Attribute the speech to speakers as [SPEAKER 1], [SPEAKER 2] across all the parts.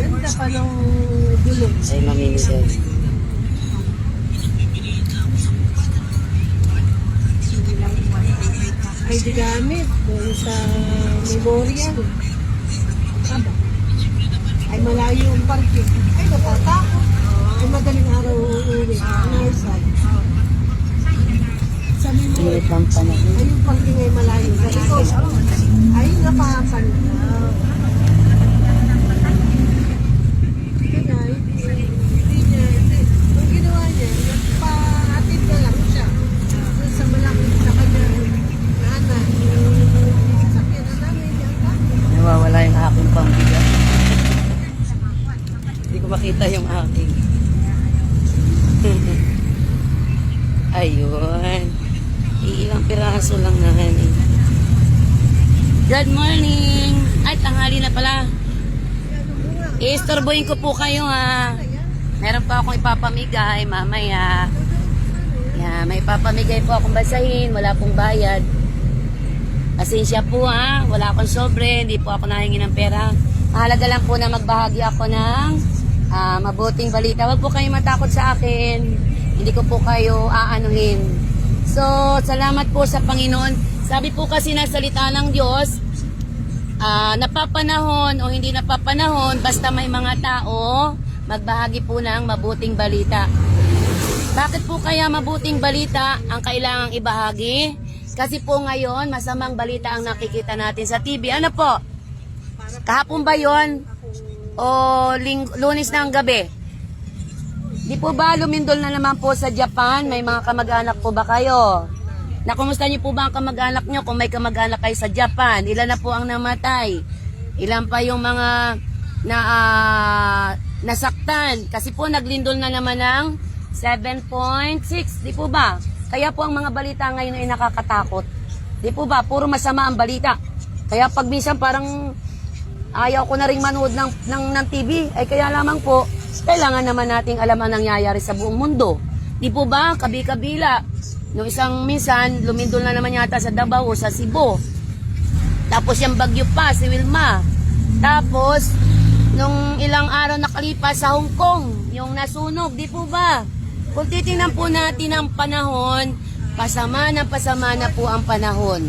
[SPEAKER 1] Ganda pa ng gulong.
[SPEAKER 2] Ay, mamimigay.
[SPEAKER 1] Ay, di gamit. Doon sa memorial. Aba. Ay, malayo yung parking. Ay, natatakot. Ay, madaling araw uuwi. Narsal. Sa memorial.
[SPEAKER 2] Init lang pa na.
[SPEAKER 1] Ay, yung parking ay malayo. Ay, napapan na. Ang ginawa niya, nagpa-atid na lang siya. Sa malapit sa kanya, nanay, sasakyan na namin yan ka.
[SPEAKER 2] Nawawala yung aking pambigat. Hindi ko makita yung aking. Ayun. Iilang piraso lang na eh. Good morning! Ay, tanghali na pala. I-istorbohin ko po kayo ha. Meron pa akong ipapamigay mamaya. Yeah, may ipapamigay po akong basahin. Wala pong bayad. Pasensya po ha. Wala akong sobre. Hindi po ako nahingi ng pera. Mahalaga lang po na magbahagi ako ng mabuting balita. Huwag po kayo matakot sa akin. Hindi ko po kayo aanuhin. So, salamat po sa Panginoon. Sabi po kasi na salita ng Diyos, napapanahon o hindi napapanahon, basta may mga tao, magbahagi po ng mabuting balita. Bakit po kaya mabuting balita ang kailangang ibahagi? Kasi po ngayon, masamang balita ang nakikita natin sa TV. Ano po? Kahapon ba yun? O Lunes na ang gabi? Di po ba lumindol na naman po sa Japan? May mga kamag-anak po ba kayo? Nakumusta niyo po ba ang kamag-anak niyo kung may kamag-anak kayo sa Japan? Ilan na po ang namatay? Ilan pa yung mga nasaktan? Kasi po naglindol na naman ng 7.6. Di po ba? Kaya po ang mga balita ngayon ay nakakatakot. Di po ba? Puro masama ang balita. Kaya pag minsan parang ayaw ko na rin manood ng TV, ay kaya lamang po, kailangan naman nating alam ang nangyayari sa buong mundo. Di po ba? Kabi-kabila. Nung isang minsan, lumindol na naman yata sa Davao o sa Cebu. Tapos yung bagyo pa, si Wilma. Tapos, nung ilang araw nakalipas sa Hong Kong, yung nasunog, di po ba? Kung titingnan po natin ang panahon, pasama na po ang panahon.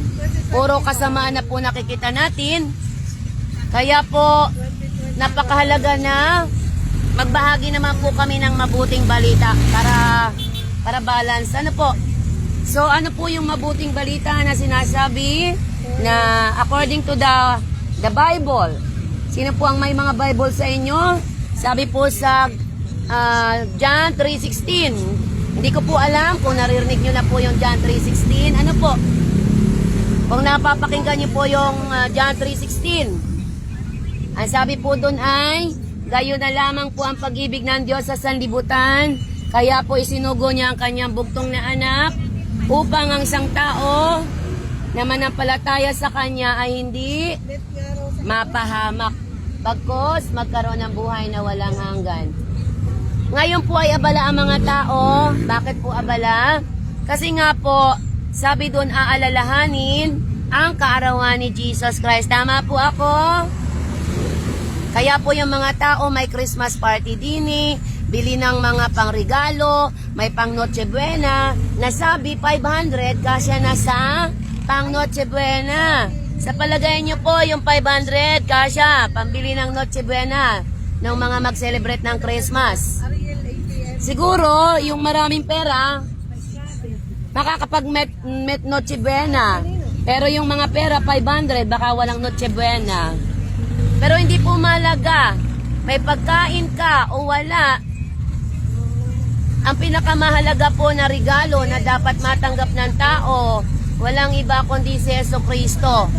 [SPEAKER 2] Puro kasamaan na po nakikita natin. Kaya po, napakahalaga na magbahagi naman po kami ng mabuting balita para balance. Ano po? So, ano po yung mabuting balita na sinasabi na according to the Bible? Sino po ang may mga Bible sa inyo? Sabi po sa John 3:16. Hindi ko po alam kung naririnig nyo na po yung John 3:16. Ano po? Kung napapakinggan nyo po yung John 3:16. Ang sabi po doon ay, gayon na lamang po ang pag-ibig ng Diyos sa sanlibutan. Kaya po isinugo niya ang kanyang bugtong na anak upang ang isang tao na manampalataya sa kanya ay hindi mapahamak, bagkus magkaroon ng buhay na walang hanggan. Ngayon po ay abala ang mga tao. Bakit po abala? Kasi nga po, sabi doon aalalahanin ang kaarawan ni Jesus Christ. Tama po ako? Kaya po yung mga tao may Christmas party din bili ng mga pangregalo, may pang Noche Buena, nasabi 500 kasya na sa pang Noche Buena. Sa palagay nyo po, yung 500 kasya, pambili ng Noche Buena ng mga mag-celebrate ng Christmas. Siguro, yung maraming pera, makakapag-met Noche Buena. Pero yung mga pera, 500, baka walang Noche Buena. Pero hindi po malaga, may pagkain ka o wala. Ang pinakamahalaga po na regalo na dapat matanggap ng tao, walang iba kundi si Jesucristo.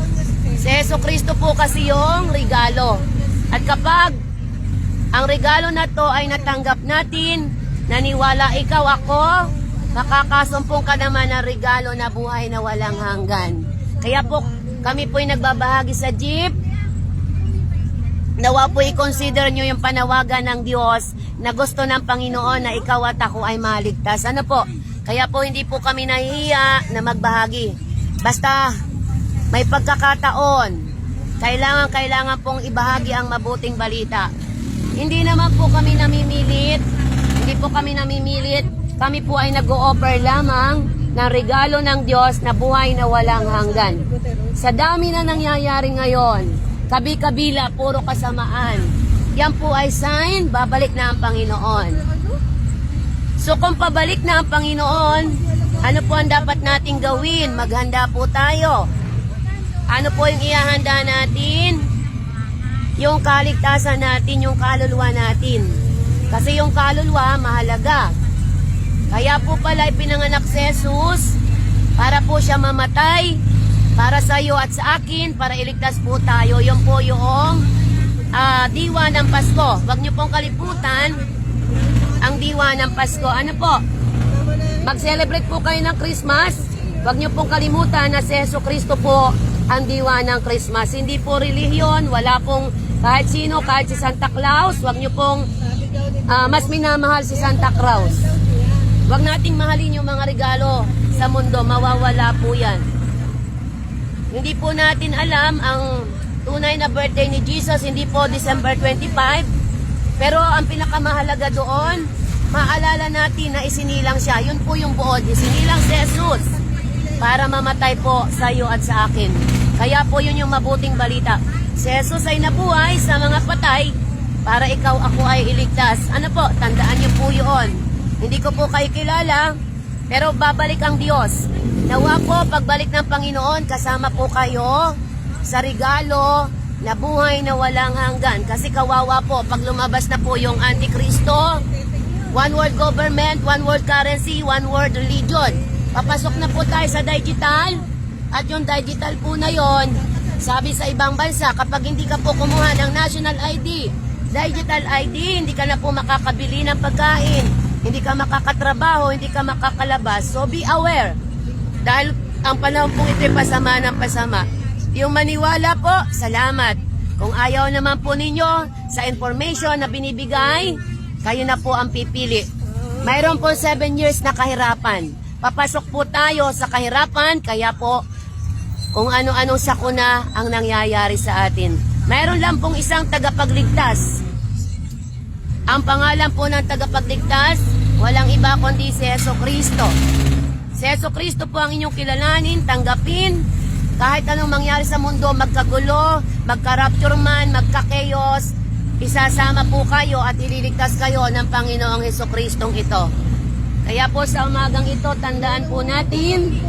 [SPEAKER 2] Si Jesucristo po kasi yung regalo. At kapag ang regalo na to ay natanggap natin, naniwala ikaw ako, makakasumpong ka naman ng regalo na buhay na walang hanggan. Kaya po kami po'y nagbabahagi sa jeep. Nawa po i-consider nyo yung panawagan ng Diyos na gusto ng Panginoon na ikaw at ako ay maligtas. Ano po? Kaya po hindi po kami nahihiya na magbahagi. Basta may pagkakataon, kailangan pong ibahagi ang mabuting balita. Hindi naman po kami namimilit, kami po ay nag-o-offer lamang ng regalo ng Diyos na buhay na walang hanggan. Sa dami na nangyayari ngayon, kabi-kabila, puro kasamaan, yan po ay sign, babalik na ang Panginoon. So kung pabalik na ang Panginoon, ano po ang dapat nating gawin? Maghanda po tayo. Ano po yung ihahanda natin? Yung kaligtasan natin, yung kaluluwa natin. Kasi yung kaluluwa, mahalaga. Kaya po pala pinanganak si Jesus para po siya mamatay, para sa iyo at sa akin, para iligtas po tayo. Yun po yung diwa ng Pasko. Huwag niyo pong kalimutan ang diwa ng Pasko. Ano po? Mag-celebrate po kayo ng Christmas. Huwag niyo pong kalimutan na si Jesu Cristo po ang diwa ng Christmas. Hindi po relihiyon, wala pong kahit sino, kahit si Santa Claus. Huwag niyo pong mas minamahal si Santa Claus. Huwag nating mahalin yung mga regalo sa mundo, mawawala po yan. Hindi po natin alam ang tunay na birthday ni Jesus, hindi po December 25. Pero ang pinakamahalaga doon, maalala natin na isinilang siya. Yun po yung buod, isinilang si Jesus para mamatay po sa iyo at sa akin. Kaya po yun yung mabuting balita. Si Jesus ay nabuhay sa mga patay para ikaw ako ay iligtas. Ano po, tandaan niyo po yun. Hindi ko po kayo kilala, pero babalik ang Diyos. Nawa po, pagbalik ng Panginoon, kasama po kayo sa regalo na buhay na walang hanggan. Kasi kawawa po, pag lumabas na po yung Antikristo, one world government, one world currency, one world religion. Papasok na po tayo sa digital, at yung digital po na yon, sabi sa ibang bansa, kapag hindi ka po kumuha ng national ID, digital ID, hindi ka na po makakabili ng pagkain, hindi ka makakatrabaho, hindi ka makakalabas. So be aware. Dahil ang panahon pong ito'y pasama ng pasama. Yung maniwala po, salamat. Kung ayaw naman po ninyo sa information na binibigay, kayo na po ang pipili. Mayroon po 7 years na kahirapan. Papasok po tayo sa kahirapan, kaya po kung ano-anong sakuna ang nangyayari sa atin. Mayroon lang pong isang tagapagligtas. Ang pangalan po ng tagapagligtas, walang iba kundi si Jesu Cristo. Si Jesu Cristo po ang inyong kilalanin, tanggapin. Kahit anong mangyari sa mundo, magkagulo, magka-rapture man, magka-chaos, isasama po kayo at ililigtas kayo ng Panginoong Jesu Kristong ito. Kaya po sa umagang ito, tandaan po natin,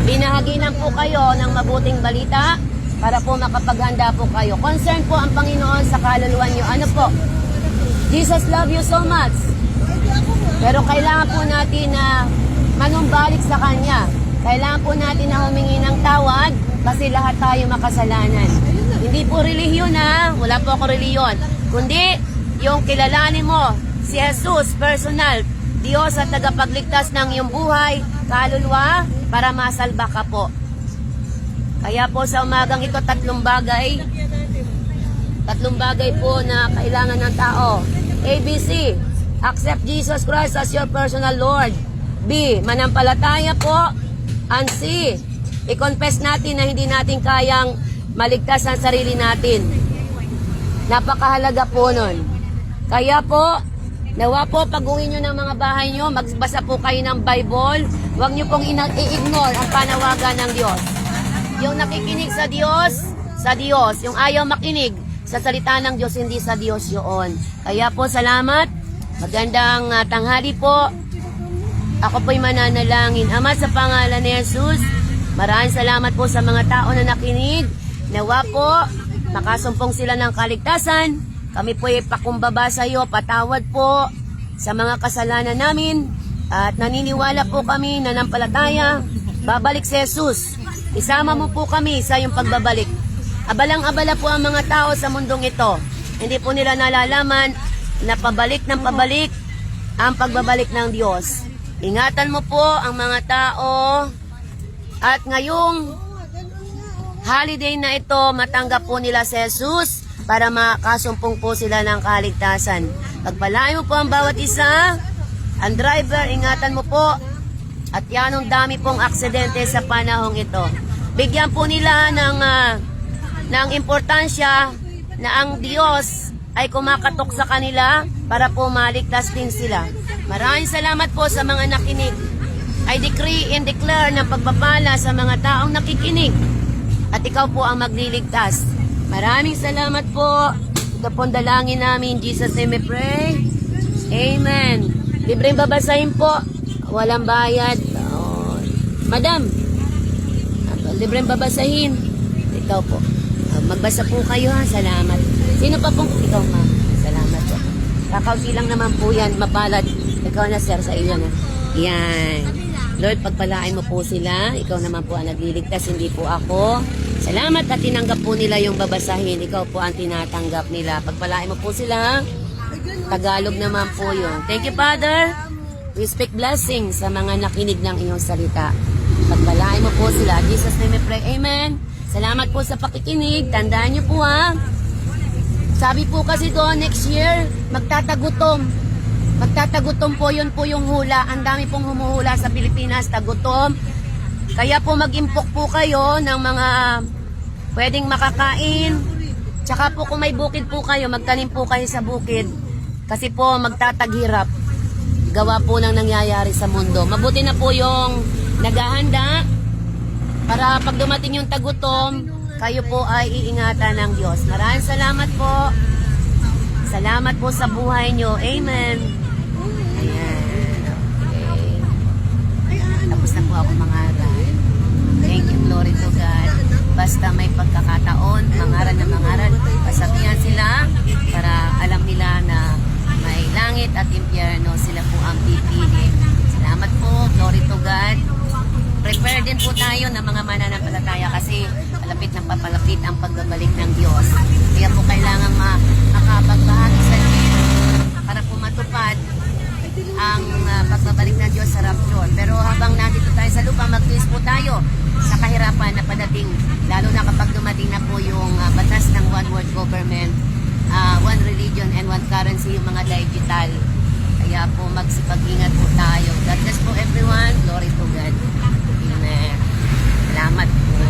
[SPEAKER 2] binahaginan po kayo ng mabuting balita para po makapaghanda po kayo. Concern po ang Panginoon sa kaluluwa niyo. Ano po? Jesus love you so much. Pero kailangan po natin na manumbalik sa Kanya. Kailangan po natin na humingi ng tawad kasi lahat tayo makasalanan. Hindi po relihiyon ha, wala po ako relihiyon. Kundi yung kilalanin mo si Jesus, personal, Diyos at tagapagligtas ng iyong buhay, kaluluwa, para masalba ka po. Kaya po sa umagang ito, tatlong bagay po na kailangan ng tao. ABC, accept Jesus Christ as your personal Lord. B, manampalataya po. And C, i-confess natin na hindi natin kayang maligtas ang sarili natin. Napakahalaga po nun. Kaya po, nawa po, pag-uwi nyo ng mga bahay nyo, magbasa po kayo ng Bible. Huwag nyo pong i-ignore ang panawagan ng Diyos. Yung nakikinig sa Diyos. Yung ayaw makinig sa salita ng Diyos, hindi sa Diyos yun. Kaya po, salamat. Magandang tanghali po. Ako po'y mananalangin. Ama, sa pangalan ni Jesus, maraming salamat po sa mga tao na nakinig. Nawa po, makasumpong sila ng kaligtasan. Kami po'y pakumbaba sa iyo, patawad po sa mga kasalanan namin. At naniniwala po kami na nampalataya, babalik si Jesus. Isama mo po kami sa iyong pagbabalik. Abalang-abala po ang mga tao sa mundong ito. Hindi po nila nalalaman na pabalik ng pabalik ang pagbabalik ng Diyos. Ingatan mo po ang mga tao at ngayong holiday na ito, matanggap po nila si Jesus para makasumpong po sila ng kaligtasan. Pagpalain mo po ang bawat isa, ang driver, ingatan mo po at yanong dami pong aksidente sa panahong ito. bigyan po nila ng importansya na ang Diyos ay kumakatok sa kanila para po maligtas din sila. Maraming salamat po sa mga nakinig. I decree and declare ng pagpapala sa mga taong nakikinig at ikaw po ang magliligtas. Maraming salamat po. Ito po ang dalangin namin. In Jesus' name we pray. Amen. Libreng babasahin po. Walang bayad. Oh. Madam, libreng babasahin. Ikaw po. Magbasa po kayo ha. Salamat. Sino pa pong? Ikaw ma. Salamat po. Kakaunti lang naman po yan. Mapalad. Ikaw na sir sa iyo na. Yan. Lord, pagpalain mo po sila. Ikaw naman po ang nagliligtas, hindi po ako. Salamat at tinanggap po nila yung babasahin. Ikaw po ang tinatanggap nila. Pagpalain mo po sila. Tagalog naman po yun. Thank you, Father. We speak blessing sa mga nakinig ng iyong salita. Pagpalain mo po sila. Jesus name we pray. Amen. Salamat po sa pakikinig. Tandaan niyo po ha. Sabi po kasi doon next year, magtatagutom. Magtatagutom po, yun po yung hula. Ang dami pong humuhula sa Pilipinas, tagutom. Kaya po mag-impok po kayo ng mga pwedeng makakain. Tsaka po kung may bukid po kayo, magtanim po kayo sa bukid. Kasi po magtataghirap. Gawa po ng nangyayari sa mundo. Mabuti na po yung naghahanda para pag dumating yung tagutom, kayo po ay iingatan ng Diyos. Maraming salamat po. Salamat po sa buhay nyo. Amen. Ayan. Okay. Tapos na po ako mangaral. Thank you, glory to God. Basta may pagkakataon, mangaral na mangaral. Pasabihan sila para alam nila na may langit at impyerno. Sila po ang pipili. Salamat po, glory to God. Prepare din po tayo ng mga mananampalataya kasi palapit na papalapit ang pagbabalik ng Diyos. Kaya po kailangan makapagbahagi sa Diyos para po matupad ang pagbabalik ng Diyos sa rapture. Pero habang nandito tayo sa lupa, mag-twist po tayo sa kahirapan na padating, lalo na kapag dumating na po yung batas ng one world government, one religion and one currency, yung mga digital. Kaya po magsipag-ingat po tayo. God bless po everyone. Glory to God. Amen. Salamat po.